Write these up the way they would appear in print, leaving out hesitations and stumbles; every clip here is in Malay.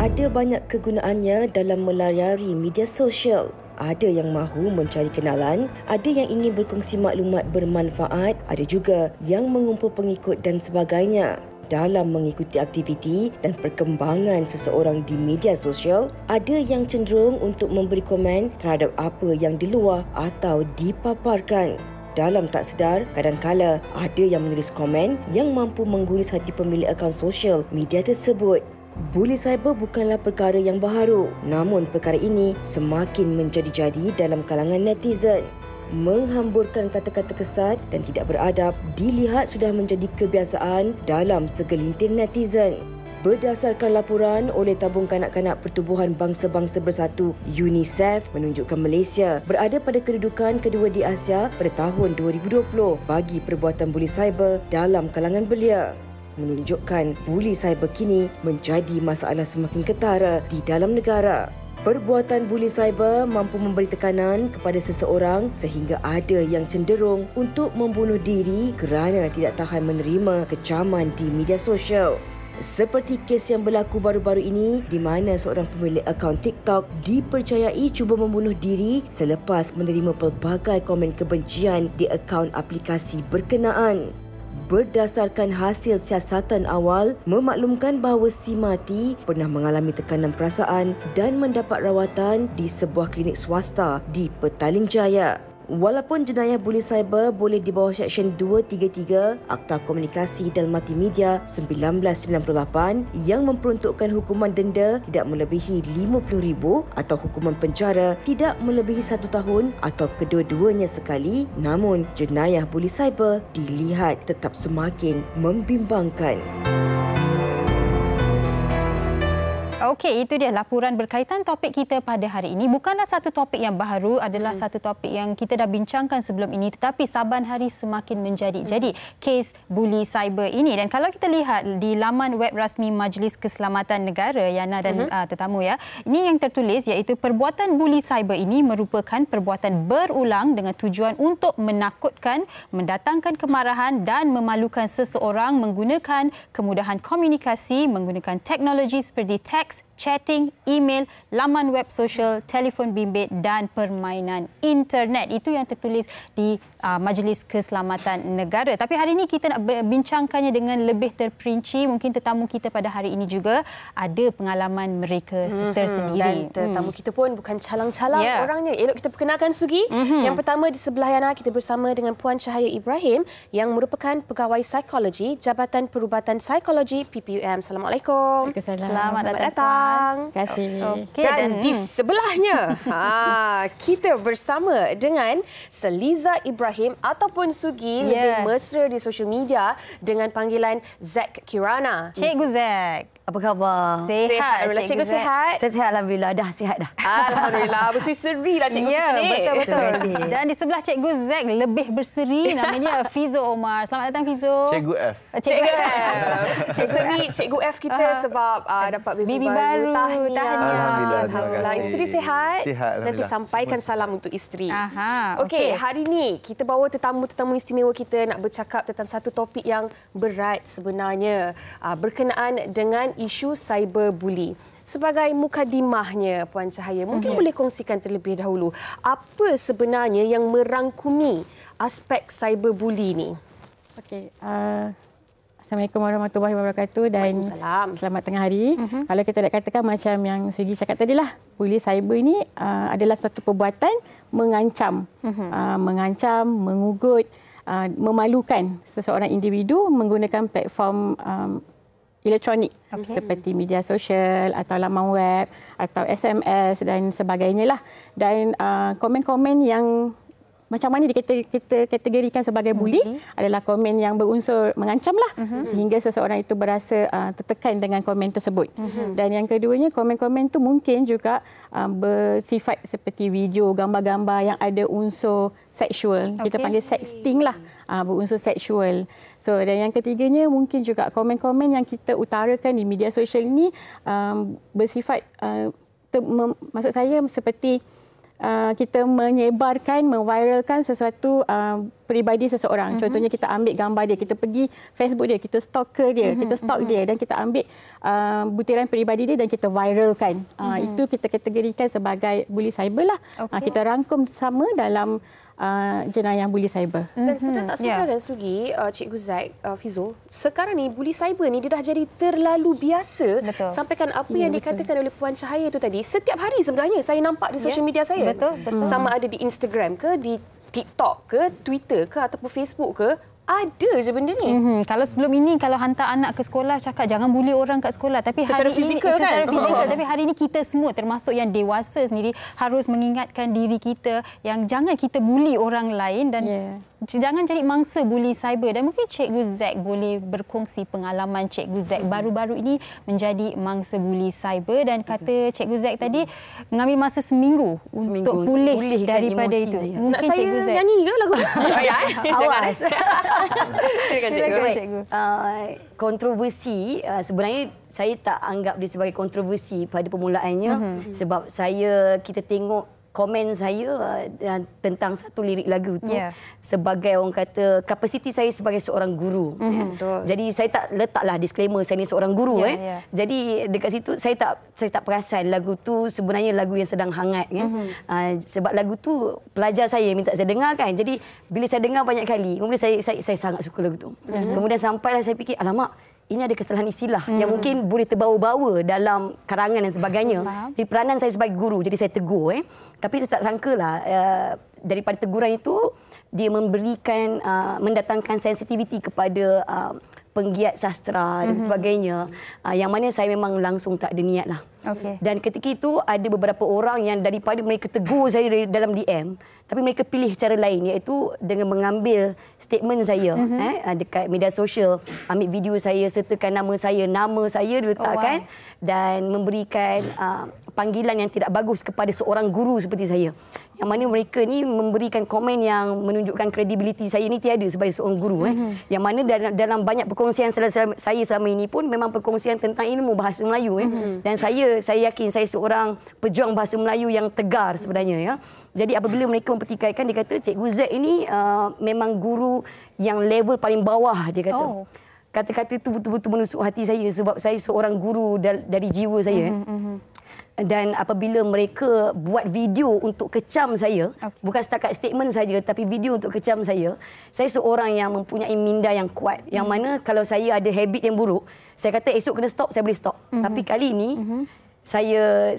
Ada banyak kegunaannya dalam melayari media sosial. Ada yang mahu mencari kenalan, ada yang ingin berkongsi maklumat bermanfaat, ada juga yang mengumpul pengikut dan sebagainya. Dalam mengikuti aktiviti dan perkembangan seseorang di media sosial, ada yang cenderung untuk memberi komen terhadap apa yang di luar atau dipaparkan. Dalam tak sedar, kadangkala ada yang menulis komen yang mampu menggurus hati pemilik akaun sosial media tersebut. Buli cyber bukanlah perkara yang baharu, namun perkara ini semakin menjadi-jadi dalam kalangan netizen. Menghamburkan kata-kata kesat dan tidak beradab dilihat sudah menjadi kebiasaan dalam segelintir netizen. Berdasarkan laporan oleh Tabung Kanak-Kanak Pertubuhan Bangsa-Bangsa Bersatu UNICEF menunjukkan Malaysia berada pada kedudukan kedua di Asia pada tahun 2020 bagi perbuatan buli cyber dalam kalangan belia. Menunjukkan buli cyber kini menjadi masalah semakin ketara di dalam negara. Perbuatan buli cyber mampu memberi tekanan kepada seseorang sehingga ada yang cenderung untuk membunuh diri kerana tidak tahan menerima kecaman di media sosial. Seperti kes yang berlaku baru-baru ini di mana seorang pemilik akaun TikTok dipercayai cuba membunuh diri selepas menerima pelbagai komen kebencian di akaun aplikasi berkenaan. Berdasarkan hasil siasatan awal, memaklumkan bahawa si mati pernah mengalami tekanan perasaan dan mendapat rawatan di sebuah klinik swasta di Petaling Jaya. Walaupun jenayah buli cyber boleh di bawah Seksyen 233 Akta Komunikasi dan Multimedia 1998 yang memperuntukkan hukuman denda tidak melebihi RM50,000 atau hukuman penjara tidak melebihi 1 tahun atau kedua-duanya sekali, namun jenayah buli cyber dilihat tetap semakin membimbangkan. Okey, itu dia laporan berkaitan topik kita pada hari ini. Bukanlah satu topik yang baharu, adalah satu topik yang kita dah bincangkan sebelum ini, tetapi saban hari semakin menjadi. Jadi, kes buli cyber ini, dan kalau kita lihat di laman web rasmi Majlis Keselamatan Negara, Yana dan tetamu ya, ini yang tertulis iaitu perbuatan buli cyber ini merupakan perbuatan berulang dengan tujuan untuk menakutkan, mendatangkan kemarahan dan memalukan seseorang menggunakan kemudahan komunikasi, menggunakan teknologi seperti teks, chatting, email, laman web sosial, telefon bimbit dan permainan internet. Itu yang tertulis di Majlis Keselamatan Negara. Tapi hari ini kita nak bincangkannya dengan lebih terperinci. Mungkin tetamu kita pada hari ini juga ada pengalaman mereka tersendiri. Dan tetamu kita pun bukan calang-calang orangnya. Elok kita perkenalkan Sugi. Yang pertama di sebelah Yana kita bersama dengan Puan Cahaya Ibrahim yang merupakan pegawai psikologi Jabatan Perubatan Psikologi PPUM. Assalamualaikum. Selamat datang. Terima kasih. Okay, dan di sebelahnya kita bersama dengan Seliza Ibrahim ataupun Sugi, lebih mesra di sosial media dengan panggilan Zack Kirana. Cikgu Zack. Apa khabar? Sihat. Cikgu sihat? Saya sihat, Alhamdulillah. Dah sihat dah. Alhamdulillah. Berseri-seri lah cikgu kita ni. Betul-betul. Dan di sebelah Cikgu Zack lebih berseri, namanya Fizo Omar. Selamat datang Fizo. Cikgu F. Cikgu F. Berseri Cikgu F kita sebab dapat baby baru. Alhamdulillah. Terima kasih. Isteri sihat? Sihat. Nanti sampaikan salam untuk isteri. Okey, hari ni kita bawa tetamu-tetamu istimewa kita nak bercakap tentang satu topik yang berat sebenarnya. Berkenaan dengan isu cyberbully. Sebagai mukadimahnya, Puan Cahaya, mungkin boleh kongsikan terlebih dahulu apa sebenarnya yang merangkumi aspek cyberbully ni? Okey, Assalamualaikum warahmatullahi wabarakatuh dan selamat tengah hari. Kalau kita nak katakan macam yang Sugi cakap tadilah, bully cyber ini adalah satu perbuatan mengancam, mengugut, memalukan seseorang individu menggunakan platform elektronik seperti media sosial atau laman web atau SMS dan sebagainya lah. Dan komen-komen yang macam mana kita kategorikan sebagai bully adalah komen yang berunsur mengancam lah sehingga seseorang itu berasa tertekan dengan komen tersebut. Dan yang keduanya, komen-komen itu mungkin juga bersifat seperti video, gambar-gambar yang ada unsur seksual. Kita panggil sexting lah, berunsur seksual. So, dan yang ketiganya mungkin juga komen-komen yang kita utarakan di media sosial ini bersifat, maksud saya seperti kita menyebarkan, memviralkan sesuatu peribadi seseorang. Contohnya kita ambil gambar dia, kita pergi Facebook dia, kita stalker dia, kita stalk dia dan kita ambil butiran peribadi dia dan kita viralkan. Itu kita kategorikan sebagai bully cyber lah. Kita rangkum sama dalam jenayah bully cyber. Dan sudah tak sebenarnya Sugi, Cikgu Zack, Fizo, sekarang ni bully cyber ni dia dah jadi terlalu biasa. Betul. Sampaikan apa yang dikatakan oleh Puan Cahaya itu tadi. Setiap hari sebenarnya saya nampak di social media saya. Betul. Sama ada di Instagram ke, di TikTok ke, Twitter ke ataupun Facebook ke, ada je benda ni. Kalau sebelum ini, kalau hantar anak ke sekolah, cakap jangan bully orang kat sekolah. Tapi Secara hari fizikal ini, kan? Secara fizikal. Tapi hari ini kita semua, termasuk yang dewasa sendiri, harus mengingatkan diri kita yang jangan kita bully orang lain dan jangan jadi mangsa bully cyber. Dan mungkin Cikgu Zack boleh berkongsi pengalaman Cikgu Zack baru-baru ini menjadi mangsa bully cyber. Dan kata Cikgu Zack tadi, mengambil masa seminggu untuk pulih daripada itu. Saya. Nak saya nyanyi ke lagu? Awas. Silakan Cikgu. Kontroversi sebenarnya saya tak anggap dia sebagai kontroversi pada permulaannya sebab kita tengok komen saya tentang satu lirik lagu tu sebagai orang kata kapasiti saya sebagai seorang guru. Jadi saya tak letaklah disclaimer saya ni seorang guru Jadi dekat situ saya tak perasan lagu tu sebenarnya lagu yang sedang hangat sebab lagu tu pelajar saya minta saya dengar kan. Jadi bila saya dengar banyak kali, kemudian saya sangat suka lagu tu. Kemudian sampailah saya fikir alamak, ini ada kesalahan istilah yang mungkin boleh terbawa-bawa dalam karangan dan sebagainya. Jadi peranan saya sebagai guru, jadi saya tegur. Tapi saya tak sangkalah daripada teguran itu, dia memberikan, mendatangkan sensitiviti kepada penggiat sastra dan sebagainya. Yang mana saya memang langsung tak ada niat lah. Dan ketika itu ada beberapa orang yang daripada mereka tegur saya dalam DM, tapi mereka pilih cara lain iaitu dengan mengambil statement saya dekat media sosial, ambil video saya, sertakan nama saya diletakkan dan memberikan panggilan yang tidak bagus kepada seorang guru seperti saya. Yang mana mereka ni memberikan komen yang menunjukkan kredibiliti saya ni tiada sebagai seorang guru. Yang mana dalam banyak perkongsian saya selama ini pun memang perkongsian tentang ilmu bahasa Melayu. Dan saya yakin saya seorang pejuang bahasa Melayu yang tegar sebenarnya. Jadi apabila mereka mempertikaikan, dia kata Cikgu Zack ini memang guru yang level paling bawah, dia kata. Kata-kata itu betul-betul menusuk hati saya sebab saya seorang guru dari jiwa saya. Dan apabila mereka buat video untuk kecam saya, bukan setakat statement saja tapi video untuk kecam saya seorang yang mempunyai minda yang kuat. Yang mana kalau saya ada habit yang buruk, saya kata esok kena stop, saya boleh stop. Tapi kali ini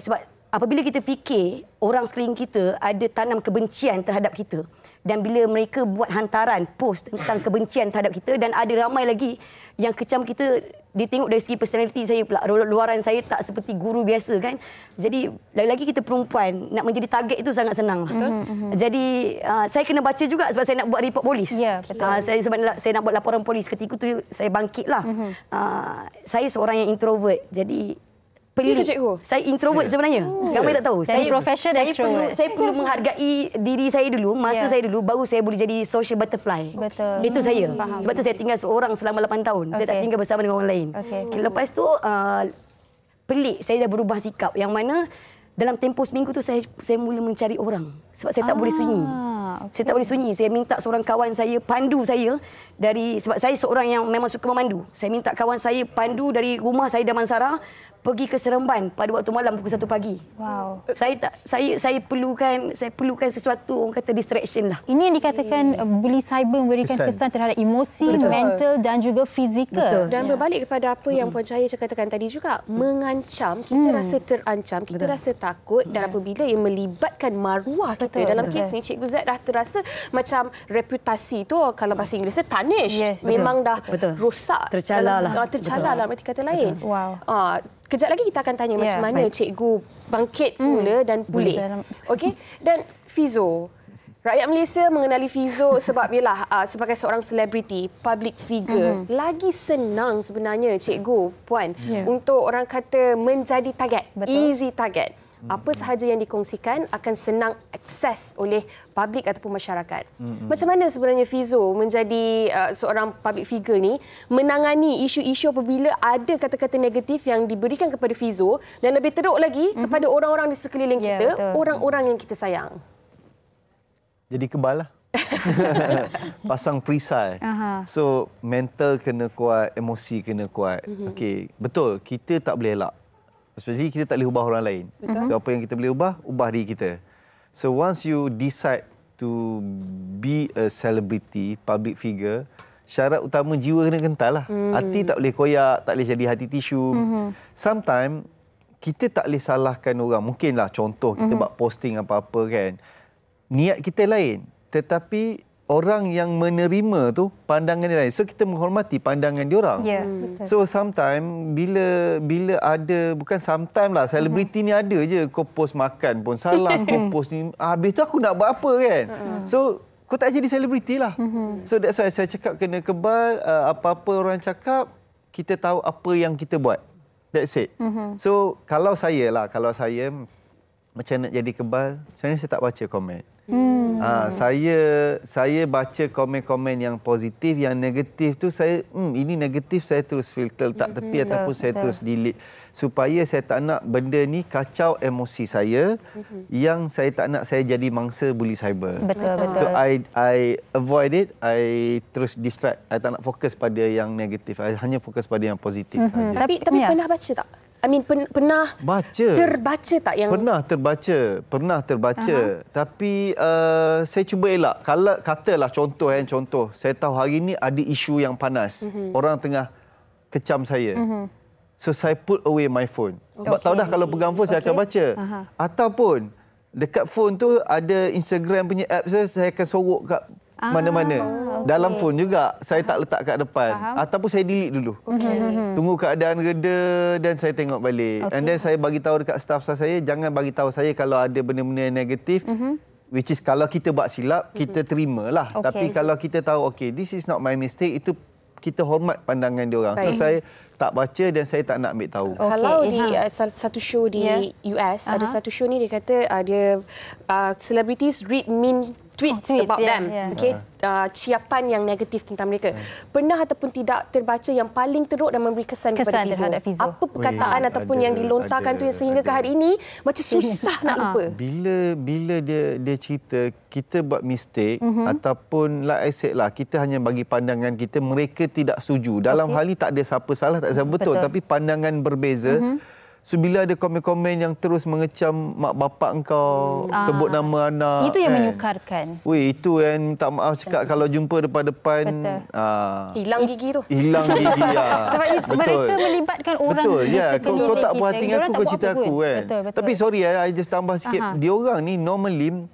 sebab apabila kita fikir orang sekeliling kita ada tanam kebencian terhadap kita, dan bila mereka buat hantaran post tentang kebencian terhadap kita, dan ada ramai lagi yang kecam kita, dia tengok dari segi personality saya pula, luaran saya tak seperti guru biasa kan. Jadi lagi-lagi kita perempuan nak menjadi target itu sangat senang lah. Jadi saya kena baca juga sebab saya nak buat report polis. Sebab saya nak buat laporan polis, ketika itu saya bangkitlah. Saya seorang yang introvert, jadi pelik. Saya introvert sebenarnya. Kamu tak tahu. Saya professional extrovert. Saya perlu menghargai diri saya dulu, masa saya dulu, baru saya boleh jadi social butterfly. Betul. Itu saya. Sebab tu saya tinggal seorang selama 8 tahun. Saya tak tinggal bersama dengan orang lain. Lepas tu pelik, saya dah berubah sikap yang mana dalam tempoh seminggu tu saya mula mencari orang sebab saya tak boleh sunyi. Saya tak boleh sunyi. Saya minta seorang kawan saya pandu saya sebab saya seorang yang memang suka memandu. Saya minta kawan saya pandu dari rumah saya Damansara pergi ke Seremban pada waktu malam pukul 1 pagi. Wow. Saya perlukan sesuatu, orang kata distraction lah. Ini yang dikatakan bully cyber memberikan kesan terhadap emosi, mental dan juga fizikal. Dan berbalik kepada apa yang Puan Cahaya katakan tadi juga, mengancam, kita rasa terancam, kita rasa takut, dan apabila ia melibatkan maruah kita. Dalam kes ni Cikgu Zack dah terasa macam reputasi tu, kalau bahasa Inggerisnya tarnish, memang dah rosak, tercalar dalam arti kata lain. Wow. Kejap lagi kita akan tanya macam mana cikgu bangkit semula dan pulih. Okey. Dan Fizo, rakyat Malaysia mengenali Fizo sebab ialah sebagai seorang selebriti, public figure. Lagi senang sebenarnya cikgu, Puan, untuk orang kata menjadi target, easy target. apa sahaja yang dikongsikan akan senang akses oleh publik ataupun masyarakat. Macam mana sebenarnya Fizo menjadi seorang public figure ni menangani isu-isu apabila ada kata-kata negatif yang diberikan kepada Fizo dan lebih teruk lagi kepada orang-orang di sekeliling kita, orang-orang yang kita sayang? Jadi kebal lah. Pasang perisai. So mental kena kuat, emosi kena kuat. Okey, betul, kita tak boleh elak. Especially kita tak boleh ubah orang lain. So apa yang kita boleh ubah diri kita. So once you decide to be a celebrity, public figure, syarat utama jiwa kena kental lah. Hati tak boleh koyak, tak boleh jadi hati tisu. Sometimes kita tak boleh salahkan orang. Mungkinlah contoh kita buat posting apa-apa kan. Niat kita lain. Tetapi orang yang menerima tu pandangan dia lain. So kita menghormati pandangan dia orang. So sometimes bila ada, bukan sometimes lah, selebriti ni ada je kau post makan pun salah, kau post ni habis tu aku nak buat apa kan. So kau tak jadi selebriti lah. So that's why saya cakap kena kebal, apa-apa orang cakap kita tahu apa yang kita buat. That's it. So kalau saya macam nak jadi kebal, sebenarnya saya tak baca komen. Saya baca komen-komen yang positif, yang negatif tu saya ini negatif saya terus filter letak tepi ataupun saya terus delete supaya saya tak nak benda ni kacau emosi saya yang saya tak nak saya jadi mangsa buli cyber. Betul. So I avoid it, I terus distract. I tak nak fokus pada yang negatif. I hanya fokus pada yang positif saja. Tapi pernah baca tak? Pernah terbaca tak yang... Pernah terbaca. Tapi saya cuba elak. Kalau katalah contoh, saya tahu hari ni ada isu yang panas. Orang tengah kecam saya. So saya put away my phone. Sebab tahu dah kalau pegang phone saya akan baca. Ataupun dekat phone tu ada Instagram punya app saya akan sorok kat mana-mana. Dalam phone juga saya tak letak kat depan. Ataupun saya delete dulu. Tunggu keadaan reda dan saya tengok balik. And then saya bagi tahu dekat staff saya, jangan bagi tahu saya kalau ada benda-benda negatif. Which is kalau kita buat silap, kita terimalah. Tapi kalau kita tahu this is not my mistake, itu kita hormat pandangan dia orang. So saya tak baca dan saya tak nak ambil tahu. Kalau di satu show di US, ada satu show ni dia kata dia celebrities read mean tweets about them. Ciapan yang negatif tentang mereka. Pernah ataupun tidak terbaca yang paling teruk dan memberi kesan kepada Fizo? Apa perkataan ataupun yang dilontarkan tu yang sehingga ke hari ini macam susah nak lupa? Bila dia cerita kita buat mistake ataupun like I said lah, kita hanya bagi pandangan kita, mereka tidak setuju. Dalam hal ini tak ada siapa salah, tak ada siapa betul, tapi pandangan berbeza. So bila ada komen-komen yang terus mengecam mak bapak engkau, sebut nama anak. Itu yang menyukarkan. Itu yang tak maaf cakap kalau jumpa depan-depan. Hilang gigi tu. Hilang gigi. Sebab mereka melibatkan orang di sekeliling kau tak puas hati kita. aku, kau cerita aku kan. Betul. Tapi sorry I just tambah sikit. Diorang ni normally,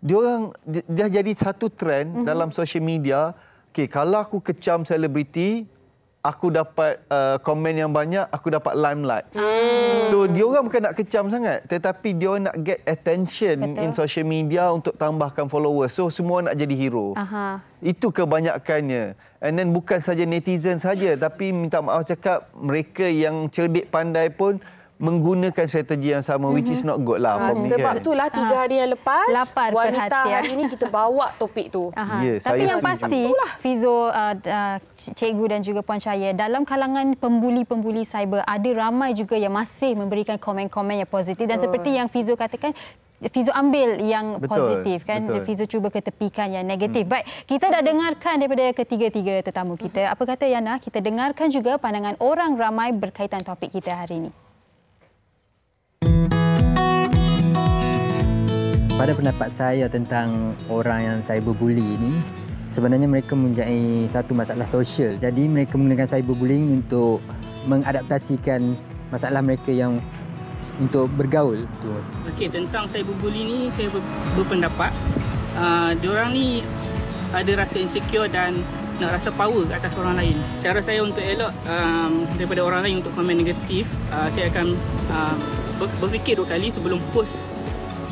dia jadi satu trend dalam social media. Kalau aku kecam selebriti, aku dapat komen yang banyak, aku dapat limelight. So diorang bukan nak kecam sangat, tetapi diorang nak get attention in social media untuk tambahkan followers. So semua nak jadi hero. Itu kebanyakannya. And then bukan saja netizen saja, tapi minta maaf cakap mereka yang cerdik pandai pun menggunakan strategi yang sama, which is not good lah for me. Sebab itulah 3 hari yang lepas wanita perhatian. hari ini kita bawa topik tu. Tapi yang pasti Fizo, Cikgu dan juga Puan Chaya, dalam kalangan pembuli-pembuli cyber ada ramai juga yang masih memberikan komen-komen yang positif dan seperti yang Fizo katakan, Fizo ambil yang positif kan. Fizo cuba ketepikan yang negatif. Baik, kita dah dengarkan daripada ketiga-tiga tetamu kita. Apa kata Yana? Kita dengarkan juga pandangan orang ramai berkaitan topik kita hari ini. Pada pendapat saya tentang orang yang cyberbully ini, sebenarnya mereka mempunyai satu masalah sosial. Jadi mereka menggunakan cyberbullying untuk mengadaptasikan masalah mereka yang untuk bergaul. Okey, tentang cyberbully ni saya berpendapat diorang ni ada rasa insecure dan nak rasa power ke atas orang lain. Cara saya untuk elok daripada orang lain untuk komen negatif, saya akan berfikir 2 kali sebelum post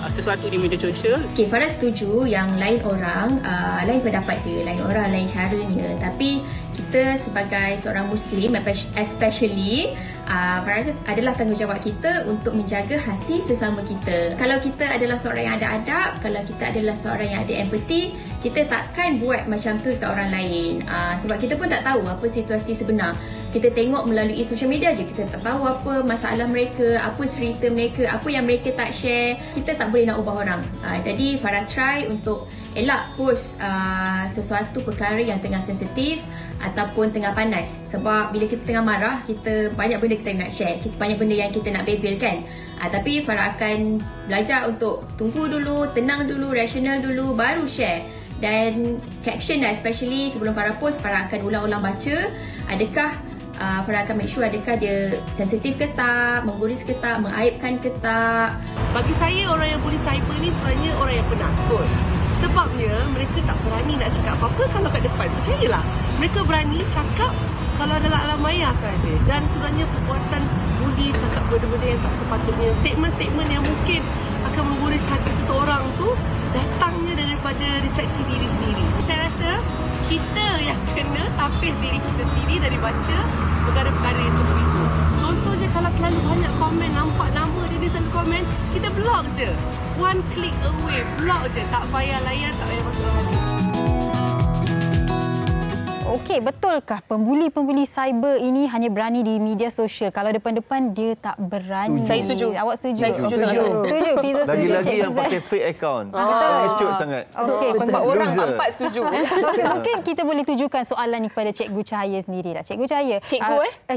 sesuatu di media sosial. Okey, Farah setuju yang lain orang, lain pendapat dia, lain orang, lain cara dia. Tapi kita sebagai seorang Muslim, especially Farah rasa adalah tanggungjawab kita untuk menjaga hati sesama kita. Kalau kita adalah seorang yang ada adab, kalau kita adalah seorang yang ada empathy, kita takkan buat macam tu dekat orang lain. Sebab kita pun tak tahu apa situasi sebenar. Kita tengok melalui social media je, kita tak tahu apa masalah mereka, apa cerita mereka, apa yang mereka tak share. Kita tak boleh nak ubah orang. Jadi Farah try untuk elak post sesuatu perkara yang tengah sensitif ataupun tengah panas. Sebab bila kita tengah marah, kita banyak benda kita nak share, banyak benda yang kita nak bebel kan. Tapi Farah akan belajar untuk tunggu dulu, tenang dulu, rasional dulu, baru share. Dan caption especially sebelum Farah post, Farah akan ulang-ulang baca. Adakah Farah akan make sure adakah dia sensitif ke tak, mengguris ke tak, mengaibkan ke tak. Bagi saya, orang yang bully cyber ni sebenarnya orang yang penakut. Sebabnya mereka tak berani nak cakap apa-apa kalau kat depan. Percayalah, mereka berani cakap kalau adalah alam maya saja. Dan sebenarnya perbuatan bully, cakap benda-benda yang tak sepatutnya, statement-statement yang mungkin akan mengguris hati seseorang tu, datangnya daripada refleksi diri sendiri. Saya rasa kita yang kena tapis diri kita sendiri dari baca perkara-perkara yang seperti itu. Contohnya kalau terlalu banyak komen, nampak nama dia selalu komen, kita block je. One click away, block je. Tak payah layan, tak payah masuk hadis. Okey, betulkah pembuli-pembuli cyber ini hanya berani di media sosial? Kalau depan-depan dia tak berani. Saya setuju. Awak setuju? Saya setuju. Setuju. Fiza setuju. Lagi-lagi yang pakai fake account. Pengecut sangat. Okey, 4 orang, 4 setuju. Mungkin kita boleh tujukan soalan ni kepada Cikgu Cahaya sendiri. Cikgu Cahaya.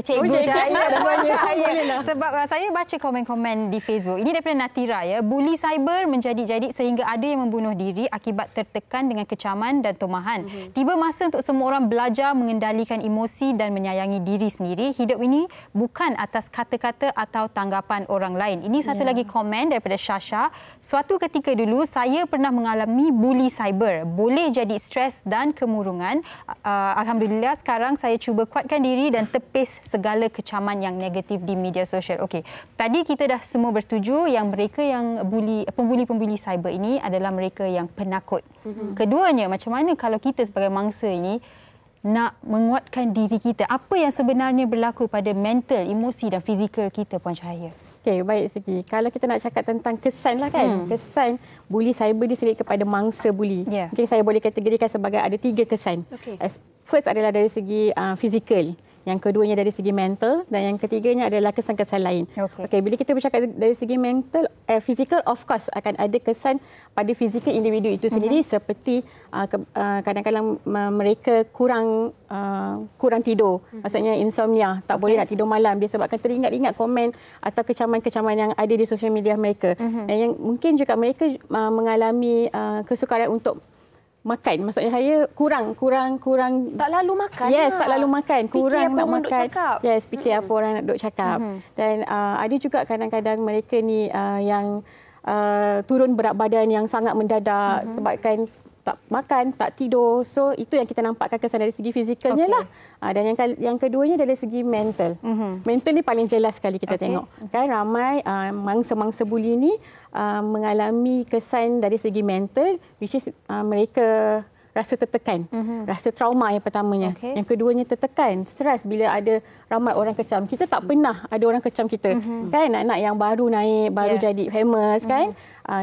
Cikgu Cahaya. Sebab saya baca komen-komen di Facebook. Ini daripada Natira ya. Bully cyber menjadi-jadi sehingga ada yang membunuh diri akibat tertekan dengan kecaman dan tomahan. Tiba masa untuk semua orang belajar mengendalikan emosi dan menyayangi diri sendiri. Hidup ini bukan atas kata-kata atau tanggapan orang lain. Ini satu lagi komen daripada Shasha. Suatu ketika dulu saya pernah mengalami bully cyber. Boleh jadi stres dan kemurungan. Alhamdulillah sekarang saya cuba kuatkan diri dan tepis segala kecaman yang negatif di media sosial. Okey. Tadi kita dah semua bersetuju yang mereka yang pembuli-pembuli cyber ini adalah mereka yang penakut. Keduanya, macam mana kalau kita sebagai mangsa ini nak menguatkan diri kita? Apa yang sebenarnya berlaku pada mental, emosi dan fizikal kita, Puan Cahaya? Okey, baik segi. Kalau kita nak cakap tentang kesan lah kan. Kesan bully cyber ni sendiri kepada mangsa bully. Mungkin saya boleh kategorikan sebagai ada 3 kesan. First adalah dari segi fizikal. Yang keduanya dari segi mental dan yang ketiganya adalah kesan-kesan lain. Okey, bila kita bercakap dari segi mental, physical of course akan ada kesan pada fizikal individu itu sendiri seperti kadang-kadang mereka kurang tidur. Maksudnya insomnia, tak boleh nak tidur malam disebabkan teringat-ingat komen atau kecaman-kecaman yang ada di sosial media mereka. Dan yang mungkin juga mereka mengalami kesukaran untuk makan. Maksudnya saya kurang tak lalu makan. Yes, tak lalu makan. Kurang nak makan. Yes, fikir apa orang nak duk cakap. Dan ada juga kadang-kadang mereka ni yang turun berat badan yang sangat mendadak sebabkan tak makan, tak tidur. So itu yang kita nampakkan kesan dari segi fizikalnya lah. Dan yang keduanya dari segi mental. Mental ni paling jelas sekali kita tengok. Kan ramai mangsa-mangsa bully ni mengalami kesan dari segi mental, which is mereka rasa tertekan, rasa trauma yang pertamanya. Yang keduanya tertekan, stres bila ada ramai orang kecam. Kita tak pernah ada orang kecam kita. Kan anak-anak yang baru naik, baru jadi famous kan.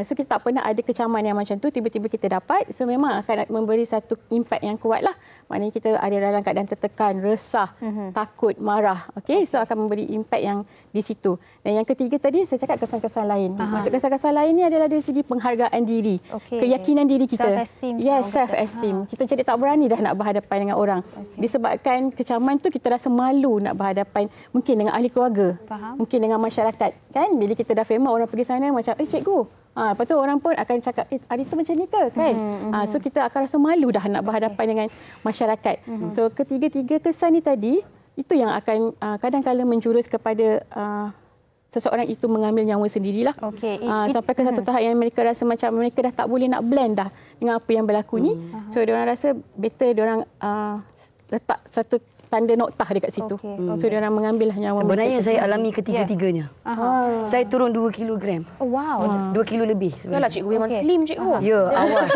So kita tak pernah ada kecaman yang macam tu, tiba-tiba kita dapat. So memang akan memberi satu impak yang kuat lah. Maknanya kita ada dalam keadaan tertekan, resah, takut, marah. So akan memberi impak yang di situ. Dan yang ketiga tadi saya cakap kesan-kesan lain. Maksud kesan-kesan lain ni adalah dari segi penghargaan diri, keyakinan diri kita. Self-esteem. Yes, self-esteem. Kita jadi tak berani dah nak berhadapan dengan orang. Disebabkan kecaman tu kita rasa malu nak berhadapan mungkin dengan ahli keluarga, mungkin dengan masyarakat. Kan bila kita dah famous, orang pergi sana macam cikgu. Lepas tu orang pun akan cakap, hari tu macam ni ke? Kan? So kita akan rasa malu dah nak berhadapan dengan masyarakat. So ketiga-tiga kesan ni tadi, itu yang akan kadang-kadang menjurus kepada seseorang itu mengambil nyawa sendirilah. Sampai ke satu tahap yang mereka rasa macam mereka dah tak boleh nak blend dah dengan apa yang berlaku ni. So diorang rasa better diorang letak satu tanda noktah dekat situ. So dia orang mengambil nyawa Sebenarnya mereka. saya alami ketiga-tiganya. Saya turun 2 kilogram. Oh, wow. 2 kilo lebih. Yalah, cikgu memang slim, cikgu. Ya, awal.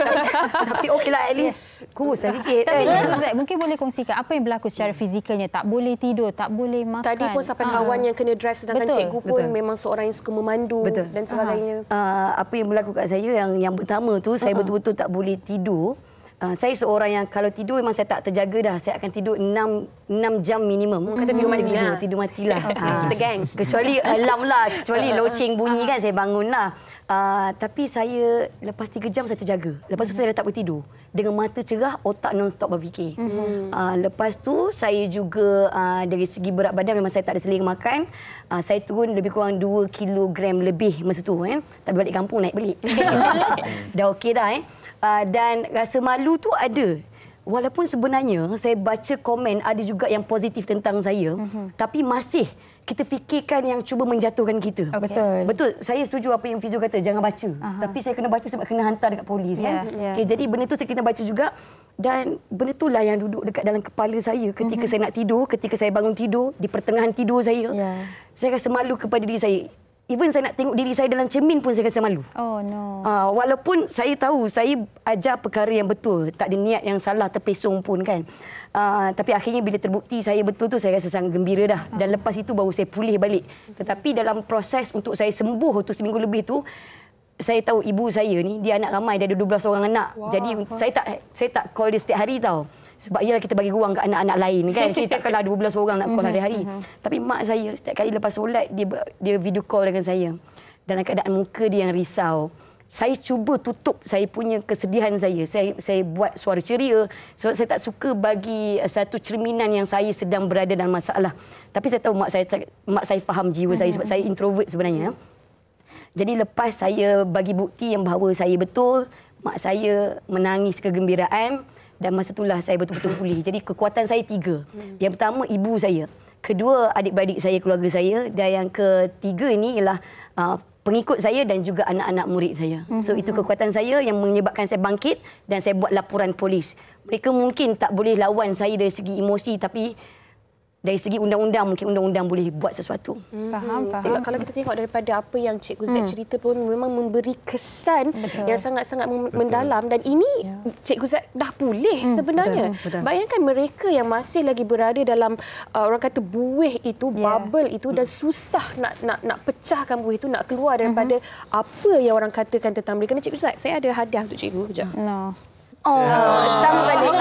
Tapi okeylah, at least kurus sedikit. Tapi Cikgu Zack, mungkin boleh kongsikan apa yang berlaku secara fizikalnya? Tak boleh tidur, tak boleh makan. Tadi pun sampai kawan yang kena drive, sedangkan cikgu pun memang seorang yang suka memandu dan sebagainya. Apa yang berlaku kat saya, yang pertama tu, saya betul-betul tak boleh tidur. Saya seorang yang kalau tidur memang saya tak terjaga dah. Saya akan tidur 6 jam minimum. Kata tidur mati lah. Tidur matilah. Kita gang. Kecuali alarm lah. Kecuali loceng bunyi kan, saya bangun lah. Tapi saya lepas 3 jam saya terjaga. Lepas tu saya dah tak boleh tidur. Dengan mata cerah, otak non-stop berfikir. Lepas tu saya juga dari segi berat badan memang saya tak ada seling makan. Saya turun lebih kurang 2 kilogram lebih masa tu. Tak balik kampung naik balik. Dah okey dah. Dan rasa malu tu ada. Walaupun sebenarnya saya baca komen ada juga yang positif tentang saya, tapi masih kita fikirkan yang cuba menjatuhkan kita. Betul. Saya setuju apa yang Fizo kata, jangan baca. Tapi saya kena baca sebab kena hantar dekat polis kan. Okay, jadi benda tu saya kena baca juga. Dan benda itulah yang duduk dekat dalam kepala saya ketika saya nak tidur, ketika saya bangun tidur, di pertengahan tidur saya. Saya rasa malu kepada diri saya. Even saya nak tengok diri saya dalam cermin pun saya rasa malu. Oh no. Walaupun saya tahu saya ajar perkara yang betul, tak ada niat yang salah terpesong pun kan. Tapi akhirnya bila terbukti saya betul tu, saya rasa sangat gembira dah. Dan lepas itu baru saya pulih balik. Tetapi dalam proses untuk saya sembuh tu seminggu lebih tu, saya tahu ibu saya ni dia anak ramai, dia ada 12 orang anak. Jadi saya tak call dia setiap hari tau. Sebab ialah kita bagi ruang ke anak-anak lain kan. Kita kalau ada 12 orang nak call hari-hari. Tapi mak saya setiap kali lepas solat dia video call dengan saya. Dalam keadaan muka dia yang risau. Saya cuba tutup saya punya kesedihan saya. Saya buat suara ceria sebab saya tak suka bagi satu cerminan yang saya sedang berada dalam masalah. Tapi saya tahu mak saya faham jiwa saya sebab saya introvert sebenarnya. Jadi lepas saya bagi bukti yang bahawa saya betul, mak saya menangis kegembiraan. Dan masa itulah saya betul-betul pulih. Jadi kekuatan saya 3. Yang pertama, ibu saya. Kedua, adik-beradik saya, keluarga saya. Dan yang ketiga ini ialah pengikut saya dan juga anak-anak murid saya. So itu kekuatan saya yang menyebabkan saya bangkit dan saya buat laporan polis. Mereka mungkin tak boleh lawan saya dari segi emosi, tapi dari segi undang-undang, mungkin undang-undang boleh buat sesuatu. Faham. Kalau kita tengok daripada apa yang Cikgu Zack cerita pun memang memberi kesan yang sangat-sangat mendalam. Dan ini Cikgu Zack dah pulih sebenarnya. Betul. Bayangkan mereka yang masih lagi berada dalam orang kata buih itu, bubble itu, dan susah nak pecahkan buih itu, nak keluar daripada apa yang orang katakan tentang mereka. Cikgu Zack, saya ada hadiah untuk cikgu. Sekejap. No. Sama balik.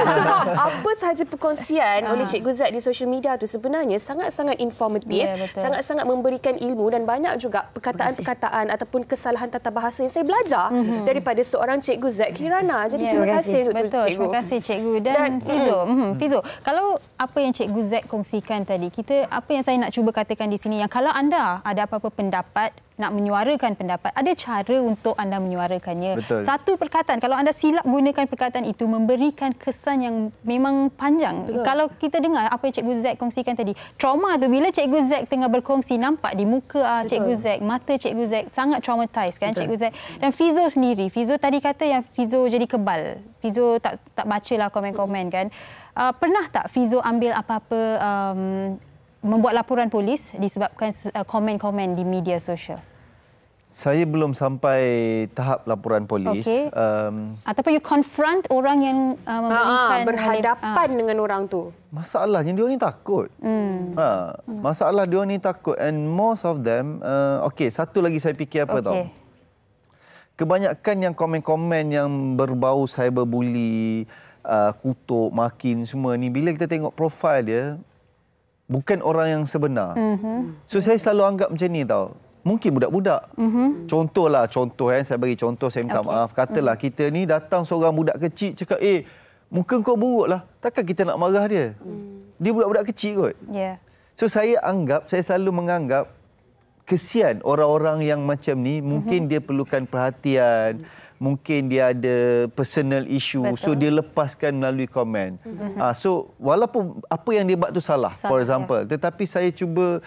Sebab apa sahaja perkongsian oleh Cikgu Zack di social media tu sebenarnya sangat-sangat informatif, sangat-sangat memberikan ilmu, dan banyak juga perkataan-perkataan ataupun kesalahan tata bahasa yang saya belajar daripada seorang Cikgu Zack Kirana. Jadi terima kasih untuk Betul, Cikgu. terima kasih Cikgu. Dan Fizo, kalau apa yang Cikgu Zack kongsikan tadi, apa yang saya nak cuba katakan di sini, yang kalau anda ada apa-apa pendapat, nak menyuarakan pendapat, ada cara untuk anda menyuarakannya. Betul. Satu perkataan, kalau anda silap gunakan perkataan itu, memberikan kesan yang memang panjang. Betul. Kalau kita dengar apa yang Cikgu Zack kongsikan tadi, trauma tu bila Cikgu Zack tengah berkongsi, nampak di muka Cikgu Zack, mata Cikgu Zack sangat traumatized kan. Betul. Cikgu Zack. Dan Fizo sendiri, Fizo tadi kata yang Fizo jadi kebal. Fizo tak bacalah komen-komen kan. Pernah tak Fizo ambil apa-apa membuat laporan polis disebabkan komen-komen di media sosial? Saya belum sampai tahap laporan polis. Okay. Ataupun you confront orang yang memberikan berhadapan dengan orang tu. Masalahnya dia ni takut. Masalah dia ni takut, and most of them satu lagi saya fikir apa tahu. Kebanyakan yang komen-komen yang berbau cyberbully, kutuk, makin semua ni, bila kita tengok profil dia, bukan orang yang sebenar. So saya selalu anggap macam ni tau. Mungkin budak-budak. Contoh saya bagi contoh, saya minta maaf. Katalah kita ni datang seorang budak kecil cakap, muka kau buruk lah. Takkan kita nak marah dia? Dia budak-budak kecil kot. So saya selalu menganggap kesian orang-orang yang macam ni. Mungkin dia perlukan perhatian. Mungkin dia ada personal issue. Betul. So dia lepaskan melalui komen. So walaupun apa yang dia buat tu salah for example, tetapi saya cuba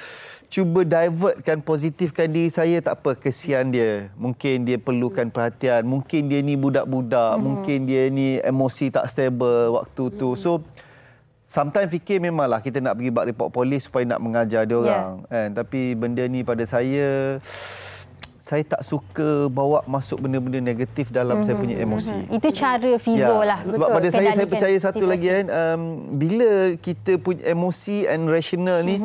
divertkan, positifkan diri saya. Tak apa, kesian dia. Mungkin dia perlukan perhatian. Mungkin dia ni budak-budak. Mungkin dia ni emosi tak stable waktu tu. So sometimes fikir memanglah kita nak pergi buat report polis supaya nak mengajar dia orang. Kan? Tapi benda ni pada saya tak suka bawa masuk benda-benda negatif dalam saya punya emosi. Itu cara Fizo lah. Sebab pada saya percaya satu lagi kan, bila kita punya emosi and rational ni,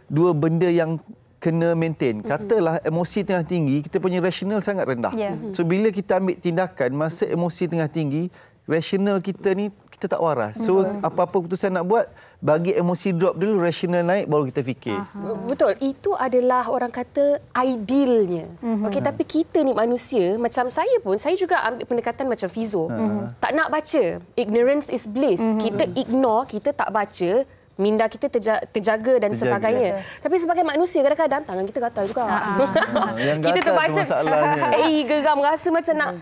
dua benda yang kena maintain. Katalah emosi tengah tinggi, kita punya rational sangat rendah. So bila kita ambil tindakan masa emosi tengah tinggi, rational kita ni kita tak waras. So apa-apa keputusan nak buat, bagi emosi drop dulu, rational naik, baru kita fikir. Betul. Itu adalah orang kata idealnya. Okey, tapi kita ni manusia, macam saya pun, saya juga ambil pendekatan macam Fizo. Tak nak baca. Ignorance is bliss. Kita ignore, kita tak baca, minda kita terjaga dan sebagainya. Tapi sebagai manusia, kadang-kadang tangan kita gatal juga. Kita terbaca, geram, rasa macam nak,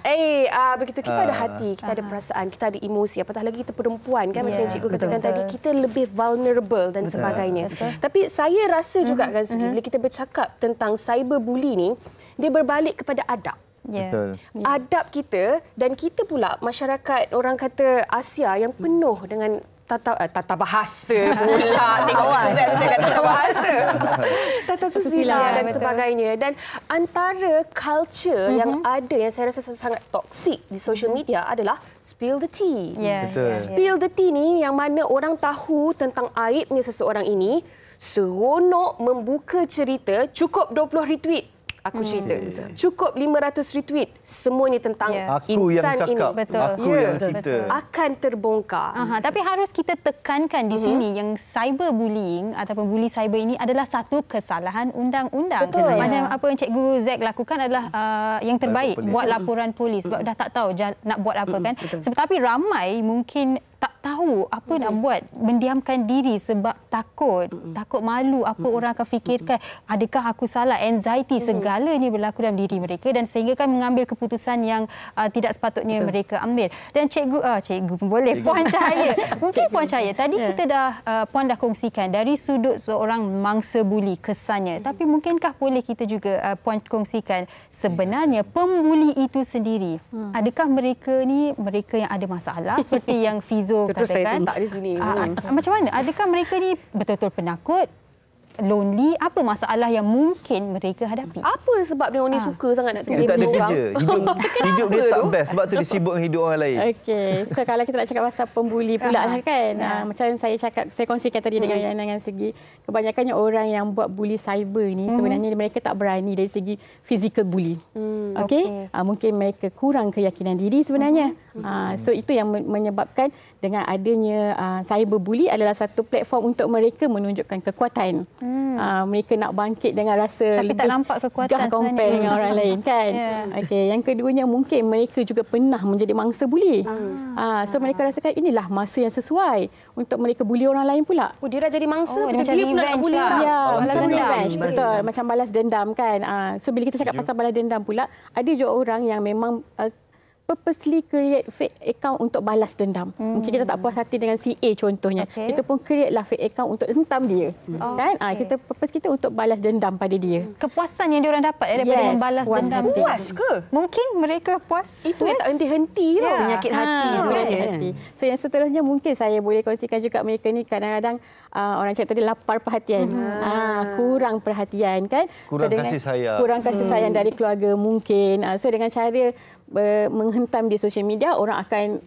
begitu. Kita ada hati, kita ada perasaan, kita ada emosi. Apatah lagi kita perempuan, kan, macam yang cikgu katakan tadi, kita lebih vulnerable dan sebagainya. Tapi saya rasa juga kan, bila kita bercakap tentang cyberbully ni, dia berbalik kepada adab. Adab kita, dan kita pula masyarakat orang kata Asia yang penuh dengan tata bahasa pula. Tengok saya cakap tata bahasa. Tata susila dan sebagainya. Dan antara culture yang ada, yang saya rasa sangat toksik di social media adalah spill the tea. Spill the tea ni yang mana orang tahu tentang aibnya seseorang ini, seronok membuka cerita, cukup 20 retweet. Aku cerita. Cukup 500 retweet. Semuanya tentang aku insan yang cakap. ini. Aku yang cerita. Akan terbongkar. Tapi harus kita tekankan di sini yang cyberbullying ataupun bully cyber ini adalah satu kesalahan undang-undang. Macam apa yang Cikgu Zack lakukan adalah yang terbaik. Buat laporan polis. Sebab dah tak tahu nak buat apa kan. Tapi ramai mungkin tak tahu apa nak buat, mendiamkan diri sebab takut malu apa orang akan fikirkan, adakah aku salah, anxiety, segalanya berlaku dalam diri mereka dan sehingga kan mengambil keputusan yang tidak sepatutnya mereka ambil. Dan cikgu pun boleh, Puan Cahaya. Mungkin Puan Cahaya, tadi kita dah Puan dah kongsikan dari sudut seorang mangsa buli kesannya, tapi mungkinkah boleh kita juga Puan kongsikan sebenarnya pembuli itu sendiri, adakah mereka yang ada masalah seperti yang Fizo terus katakan, saya tuntak di sini. Macam mana? Adakah mereka ni betul-betul penakut, lonely? Apa masalah yang mungkin mereka hadapi? Apa sebab dia orang ni suka sangat nak dia tak ada kerja. Hidup dia tak best sebab tu dia sibuk dengan hidup orang lain. Okey. So kalau kita nak cakap pasal pembuli pula lah kan. Macam saya cakap, saya kongsikan tadi dengan segi kebanyakannya orang yang buat bully cyber ni sebenarnya mereka tak berani dari segi physical bully. Okey. Mungkin mereka kurang keyakinan diri sebenarnya. So itu yang menyebabkan dengan adanya cyberbully adalah satu platform untuk mereka menunjukkan kekuatan. Mereka nak bangkit dengan rasa tapi lebih tak nampak kekuatan compare dengan orang lain kan. Okey, yang keduanya mungkin mereka juga pernah menjadi mangsa bully. So mereka rasakan inilah masa yang sesuai untuk mereka bully orang lain pula. Dia dah jadi mangsa, macam revenge lah. Ya, macam revenge. Betul, macam balas dendam kan. So bila kita cakap pasal balas dendam pula, ada juga orang yang memang purposely create fake account untuk balas dendam. Mungkin kita tak puas hati dengan si A contohnya. Itu pun create lah fake account untuk hentam dia. Kan? Kita purpose kita untuk balas dendam pada dia. Kepuasan yang diorang dapat daripada membalas dendam. Puas ke? Mungkin mereka puas. Itu yang tak henti-henti tau. Menyakit hati sebenarnya. So yang seterusnya mungkin saya boleh kongsikan juga mereka ni kadang-kadang orang cakap tadi lapar perhatian. Kurang perhatian kan. Kurang kasih sayang. Kurang kasih sayang dari keluarga mungkin. So dengan cara menghentam di sosial media, orang akan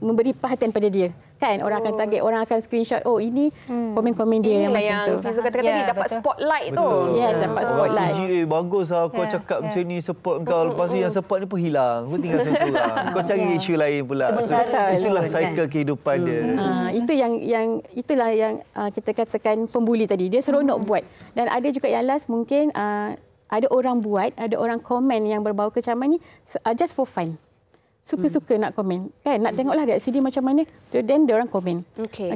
memberi perhatian pada dia. Kan? Orang akan target, orang akan screenshot, ini komen-komen dia inilah macam tu. Yang Fizo kata tadi dapat spotlight tu. Yes, dapat spotlight. Bagus lah kau cakap macam ni, support kau. Lepas tu yang support ni pun hilang. Kau tinggal seorang-seorang. Kau cari isu lain pula. So, itulah cycle kehidupan dia. Itulah yang kita katakan pembuli tadi. Dia seronok buat. Dan ada juga yang last mungkin ada orang buat, ada orang komen yang berbau kecaman ni just for fun. Suka-suka nak komen. Kan? Nak tengoklah reaksi dia macam mana. Then dia orang komen. Okey.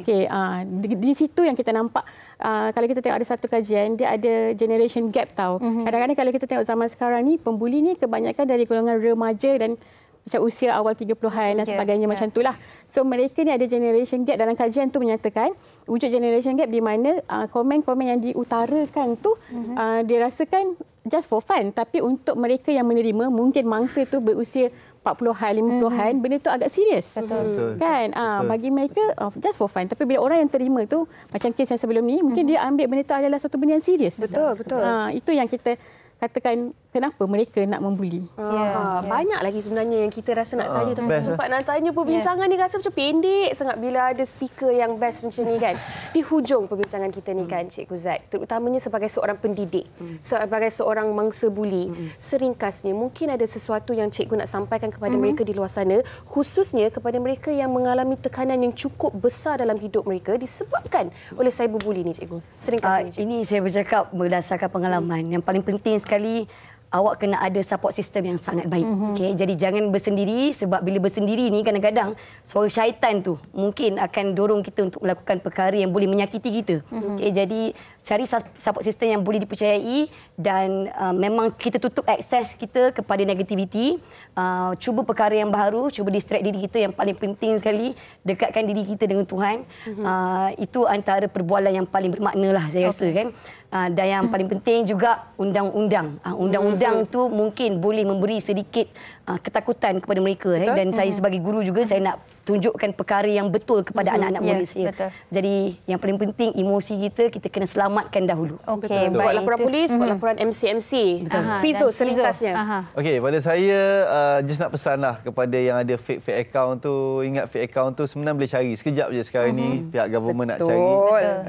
Di situ yang kita nampak, kalau kita tengok ada satu kajian, dia ada generation gap tau. Kadang-kadang kalau kita tengok zaman sekarang ni, pembuli ni kebanyakan dari golongan remaja dan macam usia awal 30-an dan sebagainya macam itulah. So mereka ni ada generation gap. Dalam kajian tu menyatakan wujud generation gap di mana komen-komen yang diutarakan tu dirasakan just for fun, tapi untuk mereka yang menerima mungkin mangsa tu berusia 40-an, 50-an, benda tu agak serius. Betul. Kan? Bagi mereka just for fun. Tapi bila orang yang terima tu, macam kes yang sebelum ni, mungkin dia ambil benda tu adalah satu benda yang serius. Betul. Itu yang kita katakan kenapa mereka nak membuli. Banyak lagi sebenarnya yang kita rasa nak tanya, tapi sempat nak tanya. Perbincangan ni rasa macam pendek sangat bila ada speaker yang best macam ni kan. Di hujung perbincangan kita ni kan, Cikgu Zat, terutamanya sebagai seorang pendidik, sebagai seorang mangsa buli, seringkasnya mungkin ada sesuatu yang cikgu nak sampaikan kepada mereka di luar sana, khususnya kepada mereka yang mengalami tekanan yang cukup besar dalam hidup mereka disebabkan oleh cyberbully ni, Cikgu. Seringkasnya, Cikgu. Ini saya bercakap berdasarkan pengalaman. Yang paling penting sekali, awak kena ada support system yang sangat baik. Okay? Jadi jangan bersendiri, sebab bila bersendiri ni kadang-kadang suara syaitan tu mungkin akan dorong kita untuk melakukan perkara yang boleh menyakiti kita. Okay? Jadi cari support system yang boleh dipercayai dan memang kita tutup akses kita kepada negativity. Cuba perkara yang baru, cuba distract diri kita. Yang paling penting sekali, dekatkan diri kita dengan Tuhan. Itu antara perbualan yang paling bermakna lah saya rasa kan. Dan yang paling penting juga undang-undang. Undang-undang tu mungkin boleh memberi sedikit ketakutan kepada mereka. Dan saya sebagai guru juga, saya nak tunjukkan perkara yang betul kepada anak-anak murid saya. Betul. Jadi yang paling penting emosi kita kena selamatkan dahulu. Okey, Buat laporan polis, buat laporan MCMC. Fizo seringkasnya. Okey, pada saya just nak pesan lah kepada yang ada fake account tu, ingat fake account tu sebenarnya boleh cari sekejap je sekarang ni, pihak government nak cari.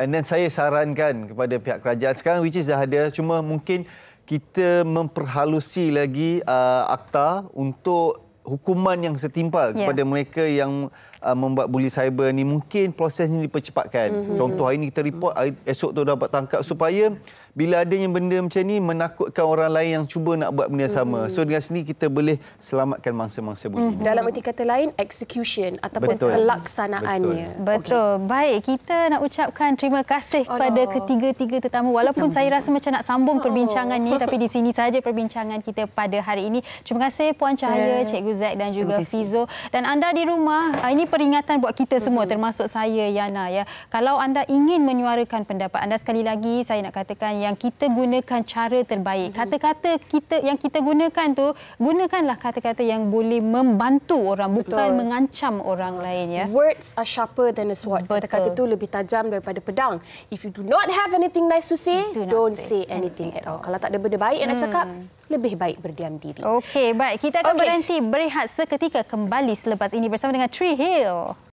And then saya sarankan kepada pihak kerajaan sekarang, which is dah ada, cuma mungkin kita memperhalusi lagi akta untuk hukuman yang setimpal kepada mereka yang membuat buli cyber ni. Mungkin prosesnya dipercepatkan. Contoh, hari ni kita report, esok tu dapat tangkap, supaya bila adanya benda macam ni menakutkan orang lain yang cuba nak buat benda yang sama. So dengan sini kita boleh selamatkan mangsa-mangsa buli. Dalam erti kata lain, execution ataupun pelaksanaannya. Betul. Baik, kita nak ucapkan terima kasih kepada ketiga-tiga tetamu. Walaupun saya rasa macam nak sambung perbincangan ni, tapi di sini saja perbincangan kita pada hari ini. Terima kasih Puan Cahaya, Cikgu Zack dan juga Fizo. Dan anda di rumah, ini peringatan buat kita semua, termasuk saya, Yana. Ya. Kalau anda ingin menyuarakan pendapat anda, sekali lagi saya nak katakan yang kita gunakan cara terbaik. Kata-kata yang kita gunakan tu, gunakanlah kata-kata yang boleh membantu orang, bukan mengancam orang lain. Ya. Words are sharper than a sword. Kata-kata tu lebih tajam daripada pedang. If you do not have anything nice to say, don't say anything at all. Kalau tak ada benda baik yang nak cakap, lebih baik berdiam diri. Okey, baik. Kita akan berhenti berehat seketika, kembali selepas ini bersama dengan Tree Hill.